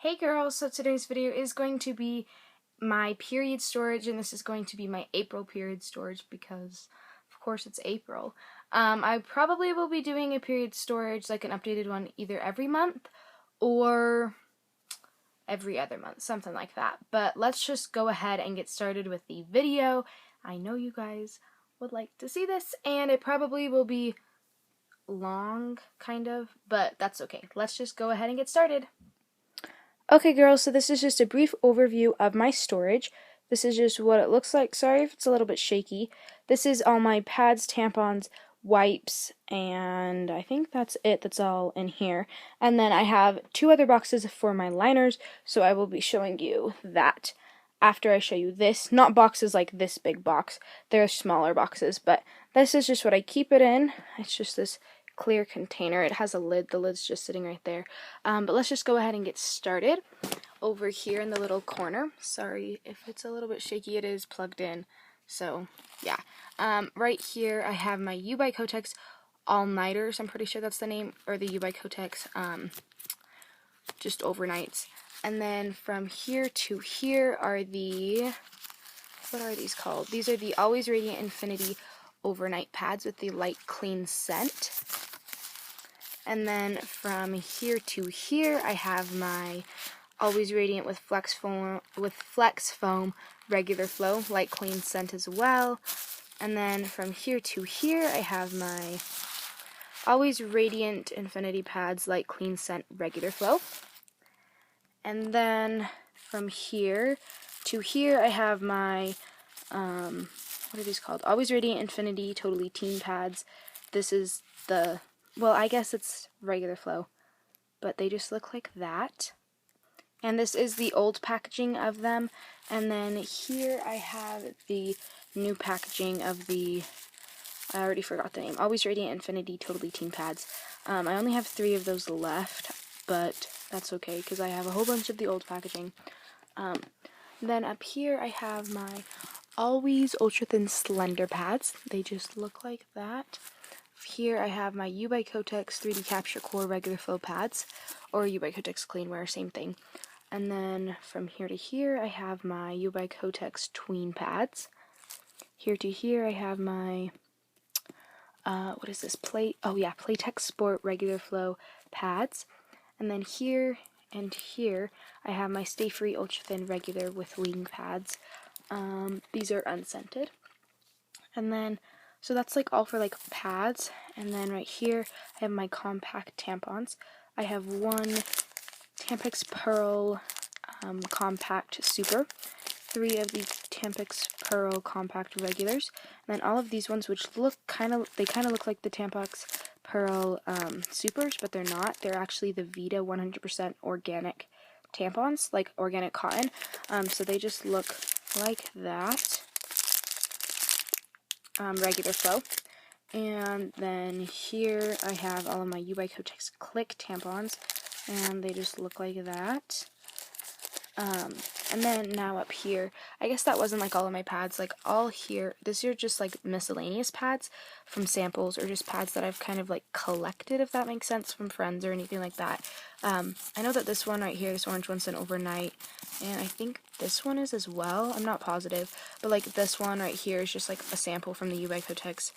Hey girls, so today's video is going to be my period storage, and this is going to be my April period storage because of course it's April. I probably will be doing a period storage, like an updated one, either every month or every other month, something like that. But let's just go ahead and get started with the video. I know you guys would like to see this, and it probably will be long, kind of, but that's okay. Let's just go ahead and get started. Okay girls, so this is just a brief overview of my storage. This is just what it looks like. Sorry if it's a little bit shaky. This is all my pads, tampons, wipes, and I think that's it. That's all in here. And then I have two other boxes for my liners, so I will be showing you that after I show you this. Not boxes like this big box. They're smaller boxes, but this is just what I keep it in. It's just this clear container. It has a lid. The lid's just sitting right there. But let's just go ahead and get started. Over here in the little corner, sorry if it's a little bit shaky, it is plugged in, so yeah. Right here I have my U by Kotex all-nighters, I'm pretty sure that's the name, or the U by Kotex just overnights. And then from here to here are the, what are these called? These are the Always Radiant Infinity overnight pads with the light clean scent. And then from here to here I have my Always Radiant with Flex Foam regular flow, light clean scent as well. And then from here to here I have my Always Radiant Infinity pads, light clean scent regular flow. And then from here to here I have my what are these called? Always Radiant Infinity Totally Teen pads. This is the, well, I guess it's regular flow, but they just look like that. And this is the old packaging of them. And then here I have the new packaging of the, I already forgot the name, Always Radiant Infinity Totally Teen pads. I only have 3 of those left, but that's okay because I have a whole bunch of the old packaging. Then up here I have my Always Ultra Thin Slender pads. They just look like that. Here I have my U by Kotex 3D Capture Core regular flow pads, or U by Kotex Clean Wear, same thing. And then from here to here I have my U by Kotex Tween pads. Here to here I have my what is this? Playtex Sport regular flow pads. And then here and here I have my Stay Free Ultra Thin regular with wing pads. These are unscented. And then, so that's like all for like pads. And then right here I have my compact tampons. I have one Tampax Pearl Compact Super, 3 of the Tampax Pearl Compact Regulars, and then all of these ones which look they kind of look like the Tampax Pearl Supers, but they're not. They're actually the Vita 100% organic tampons, like organic cotton. So they just look like that. Regular flow. And then here I have all of my U by Kotex Click tampons, and they just look like that. And then now up here, I guess that wasn't like all of my pads, like all here, this are just like miscellaneous pads from samples, or just pads that I've kind of like collected, if that makes sense, from friends or anything like that. I know that this one right here, this orange one's an overnight, and I think this one is as well, I'm not positive, but like this one right here is just like a sample from the U by Kotex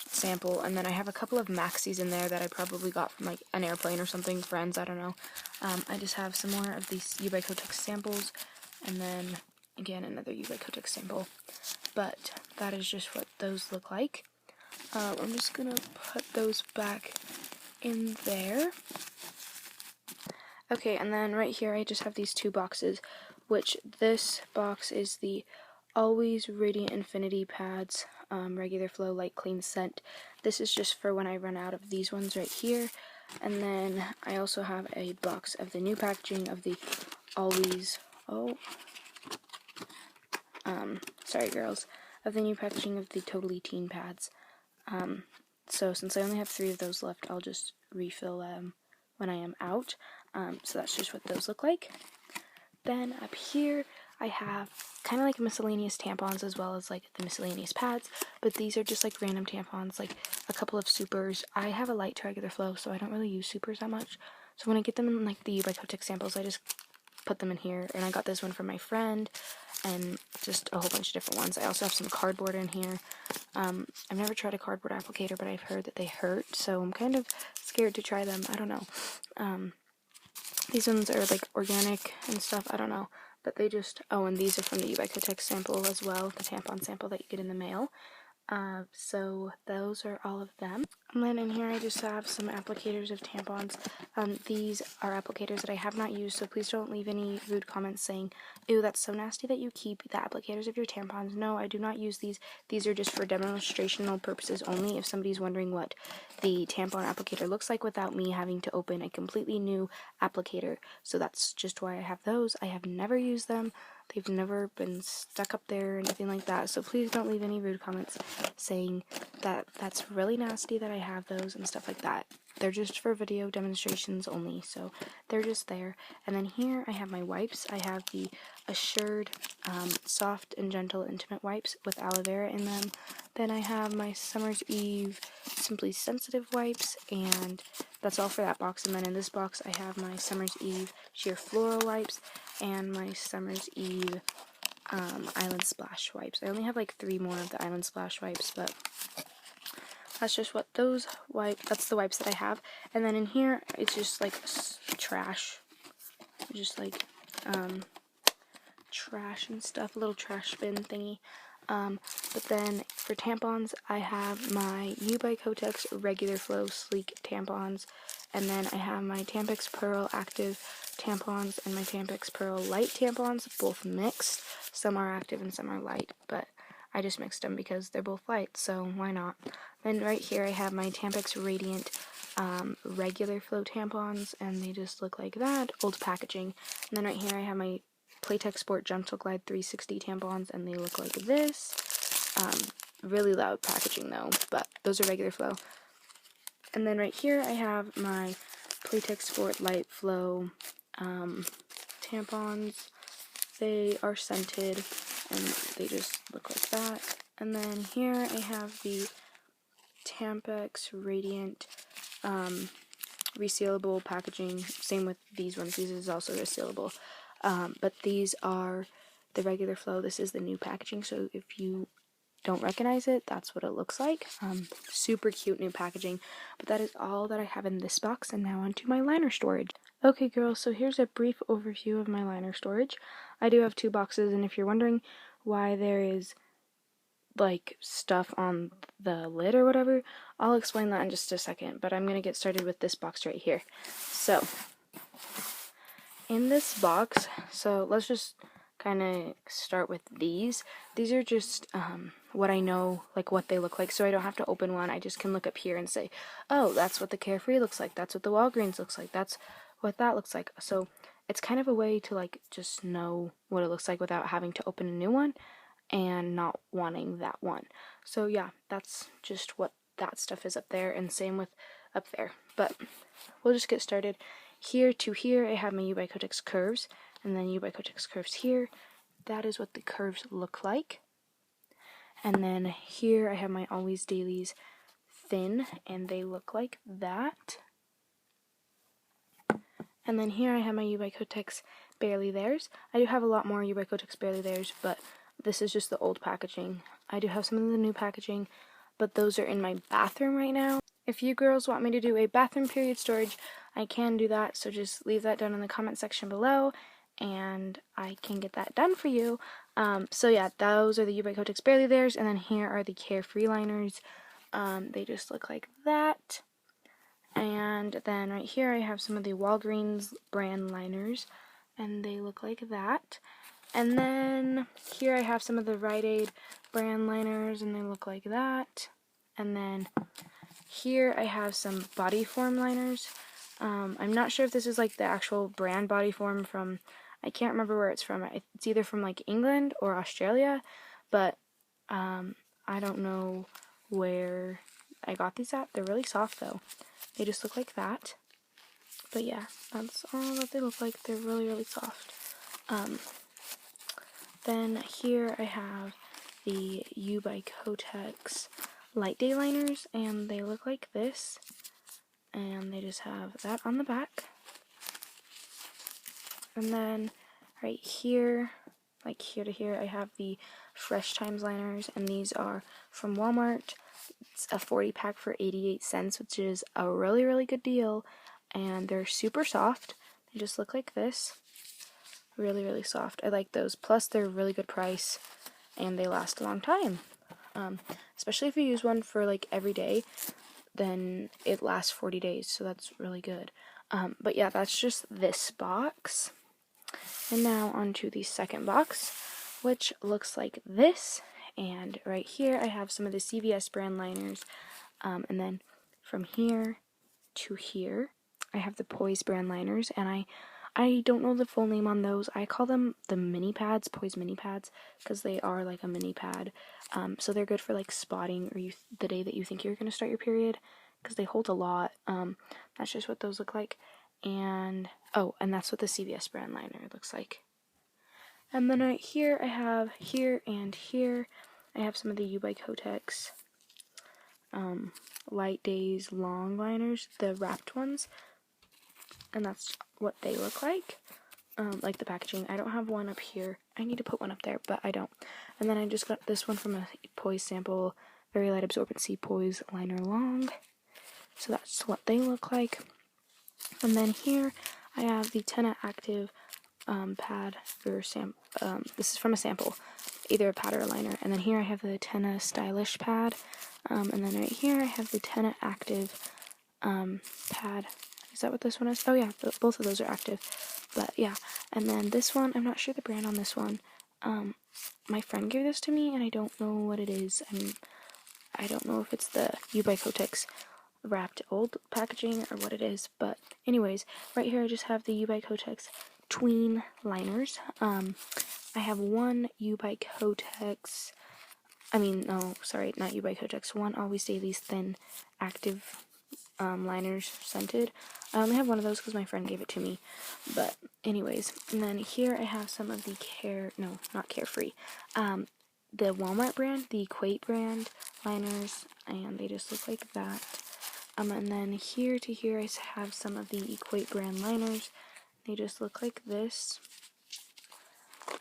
sample, and then I have a couple of maxis in there that I probably got from like an airplane or something, friends, I don't know. I just have some more of these U by Kotex samples, and then again another U by Kotex sample, but that is just what those look like. I'm just gonna put those back in there. Okay, and then right here I just have these 2 boxes, which this box is the Always Radiant Infinity pads, regular flow, light clean scent. This is just for when I run out of these ones right here. And then I also have a box of the new packaging of the Always, sorry girls, of the new packaging of the Totally Teen pads. So since I only have 3 of those left, I'll just refill them when I am out. So that's just what those look like. Then up here I have kind of like miscellaneous tampons as well as like the miscellaneous pads, but these are just like random tampons, like a couple of supers. I have a light to regular flow, so I don't really use supers that much. So when I get them in like the U by Kotex samples, I just put them in here. And I got this one from my friend, and just a whole bunch of different ones. I also have some cardboard in here. I've never tried a cardboard applicator, but I've heard that they hurt, so I'm kind of scared to try them. I don't know. These ones are like organic and stuff. I don't know, but they just, oh, and these are from the U by Kotex sample as well, the tampon sample that you get in the mail. So those are all of them. And then in here I just have some applicators of tampons. These are applicators that I have not used, so please don't leave any rude comments saying, ew, that's so nasty that you keep the applicators of your tampons. No, I do not use these. These are just for demonstrational purposes only. If somebody's wondering what the tampon applicator looks like without me having to open a completely new applicator. So that's just why I have those. I have never used them. They've never been stuck up there or anything like that, so please don't leave any rude comments saying that that's really nasty that I have those and stuff like that. They're just for video demonstrations only, so they're just there. And then here I have my wipes. I have the Assured Soft and Gentle Intimate Wipes with aloe vera in them. Then I have my Summer's Eve Simply Sensitive Wipes, and that's all for that box. And then in this box I have my Summer's Eve Sheer Floral Wipes and my Summer's Eve Island Splash Wipes. I only have like 3 more of the Island Splash Wipes, but that's just what those that's the wipes that I have. And then in here it's just like trash, just like trash and stuff, a little trash bin thingy. But then for tampons, I have my U by Kotex Regular Flow Sleek tampons, and then I have my Tampax Pearl Active tampons and my Tampax Pearl Light tampons, both mixed. Some are active and some are light, but I just mixed them because they're both light, so why not? Then right here I have my Tampax Radiant Regular Flow tampons, and they just look like that, old packaging. And then right here I have my Playtex Sport Gentle Glide 360 tampons, and they look like this. Really loud packaging though, but those are regular flow. And then right here I have my Playtex Sport Light Flow tampons. They are scented, and they just look like that. And then here I have the Tampax Radiant resealable packaging. Same with these ones. These is also resealable. But these are the regular flow. This is the new packaging, so if you don't recognize it, that's what it looks like. Super cute new packaging. But that is all that I have in this box, and now onto my liner storage. Okay girls, so here's a brief overview of my liner storage. I do have 2 boxes, and if you're wondering why there is like stuff on the lid or whatever, I'll explain that in just a second, but I'm gonna get started with this box right here. So in this box, so let's just kind of start with these. These are just what I know, like what they look like, so I don't have to open one. I just can look up here and say, oh, that's what the Carefree looks like, that's what the Walgreens looks like, that's what that looks like. So it's kind of a way to like just know what it looks like without having to open a new one and not wanting that one. So yeah, that's just what that stuff is up there, and same with up there. But we'll just get started. Here to here I have my U by Kotex curves, and then U by Kotex curves here. That is what the curves look like. And then here I have my Always Dailies thin, and they look like that. And then here I have my U by Kotex Barely Theirs. I do have a lot more U by Kotex Barely Theirs, but this is just the old packaging. I do have some of the new packaging, but those are in my bathroom right now. If you girls want me to do a bathroom period storage, I can do that, so just leave that down in the comment section below, and I can get that done for you. So yeah, those are the U by Kotex Barely Theirs, and then here are the Carefree liners. They just look like that. And then right here I have some of the Walgreens brand liners, and they look like that. And then here I have some of the Rite Aid brand liners, and they look like that. And then here I have some Bodyform liners. I'm not sure if this is like the actual brand Bodyform from, I can't remember where it's from. It's either from like England or Australia, but I don't know where I got these at. They're really soft though. They just look like that. But yeah, that's all that they look like. They're really, really soft. Then here I have the U by Kotex Light Day liners, and they look like this. And they just have that on the back. And then right here, like here to here, I have the Fresh Times liners, and these are from Walmart. It's a 40 pack for 88 cents, which is a really, really good deal. And they're super soft. They just look like this. Really, really soft. I like those. Plus, they're a really good price, and they last a long time. Especially if you use one for like every day, then it lasts 40 days, so that's really good. But yeah, that's just this box. And now onto the second box, which looks like this. And right here I have some of the CVS brand liners. And then from here to here, I have the Poise brand liners. And I don't know the full name on those. I call them the mini pads, Poise mini pads, because they are like a mini pad. So they're good for like spotting or the day that you think you're going to start your period, because they hold a lot. That's just what those look like. And oh, and that's what the CVS brand liner looks like. And then right here I have here and here I have some of the U by Kotex Light Days long liners, the wrapped ones, and that's what they look like the packaging. I don't have one up here. I need to put one up there, but I don't. And then I just got this one from a Poise sample, Very Light Absorbency Poise liner long. So that's what they look like. And then here I have the Tena Active pad for this is from a sample, either a pad or a liner. And then here I have the Tena Stylish pad, and then right here I have the Tena Active pad. Is that what this one is? Oh yeah, both of those are active. But yeah, and then this one, I'm not sure the brand on this one. My friend gave this to me, and I don't know what it is. I don't know if it's the U by Kotex wrapped old packaging or what it is. But anyways, right here I just have the U by Kotex tween liners. I have one U by Kotex. No, sorry, not U by Kotex. One Always Dailies thin active liners scented. I only have one of those because my friend gave it to me. But anyways, and then here I have some of the not Carefree. The Walmart brand, the Equate brand liners, and they just look like that. And then here to here I have some of the Equate brand liners. They just look like this.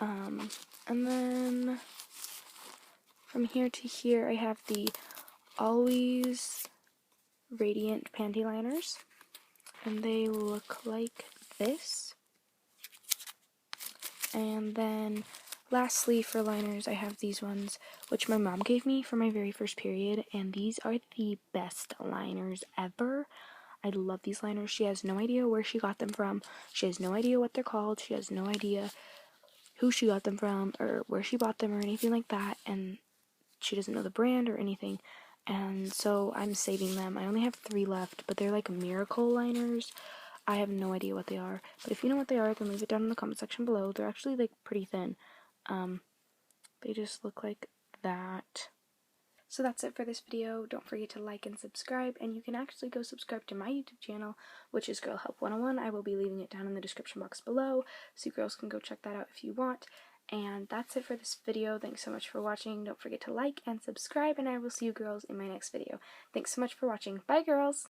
And then from here to here I have the Always Radiant panty liners, and they look like this. And then lastly for liners I have these ones, which my mom gave me for my very first period, and these are the best liners ever. I love these liners. She has no idea where she got them from. She has no idea what they're called. She has no idea who she got them from or where she bought them or anything like that, and she doesn't know the brand or anything. And so I'm saving them. I only have 3 left, but they're like miracle liners. I have no idea what they are, but if you know what they are, then leave it down in the comment section below. They're actually like pretty thin. They just look like that. So that's it for this video. Don't forget to like and subscribe, and you can actually go subscribe to my YouTube channel, which is Girl Help 101. I will be leaving it down in the description box below, so you girls can go check that out if you want. And that's it for this video. Thanks so much for watching. Don't forget to like and subscribe, and I will see you girls in my next video. Thanks so much for watching. Bye, girls!